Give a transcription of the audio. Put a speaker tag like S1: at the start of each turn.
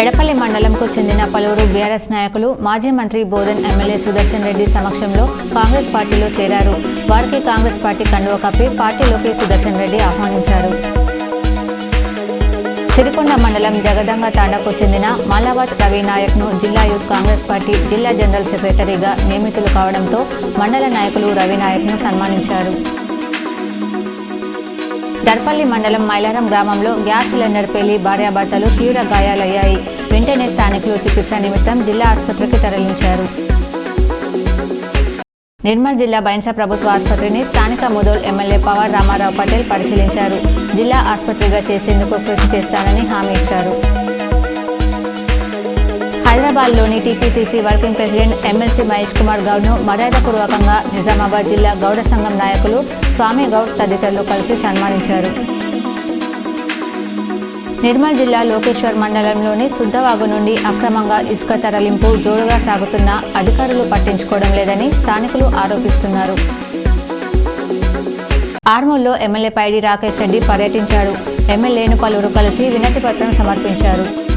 S1: ఎడపల్లి మండలంకు చెందిన పలువురు బీఆర్ఎస్ నాయకులు మాజీ మంత్రి బోధన్ ఎమ్మెల్యే సుదర్శన్ రెడ్డి సమక్షంలో కాంగ్రెస్ పార్టీలో చేరారు. వారికి కాంగ్రెస్ పార్టీ కండువా కప్పి పార్టీలోకి సుదర్శన్ రెడ్డి ఆహ్వానించారు. సిరికొండ మండలం జగదంగ తాండాకు చెందిన మాలావత్ రవి నాయక్ను జిల్లా యూత్ కాంగ్రెస్ పార్టీ జిల్లా జనరల్ సెక్రటరీగా నియమితులు కావడంతో మండల నాయకులు రవి నాయక్ను సన్మానించారు. దర్పల్లి మండలం మైలారం గ్రామంలో గ్యాస్ సిలిండర్ పేలి భార్యాభర్తలు తీవ్ర గాయాలయ్యాయి. వెంటనే స్థానికులు చికిత్స నిమిత్తం జిల్లా ఆసుపత్రికి తరలించారు. నిర్మల్ జిల్లా బైన్సా ప్రభుత్వ ఆసుపత్రిని స్థానిక ముదోల్ ఎమ్మెల్యే పవర్ రామారావు పటేల్ పరిశీలించారు. జిల్లా ఆసుపత్రిగా చేసేందుకు కృషి చేస్తానని హామీ ఇచ్చారు. హైదరాబాద్లోని TPCC working president MLC Mahesh Kumar గౌడ్ను మర్యాదపూర్వకంగా నిజామాబాద్ జిల్లా గౌడ సంఘం నాయకులు స్వామి గౌడ్ తదితరులు కలిసి సన్మానించారు. నిర్మల్ జిల్లా లోకేశ్వర్ మండలంలోని సుద్దవాగు నుండి అక్రమంగా ఇసుక తరలింపు జోరుగా సాగుతున్నా అధికారులు పట్టించుకోవడం లేదని స్థానికులు ఆరోపిస్తున్నారు. ఆర్మూర్లో ఎమ్మెల్యే పైడి రాకేష్ రెడ్డి పర్యటించారు. ఎమ్మెల్యేను పలువురు కలిసి వినతి పత్రం సమర్పించారు.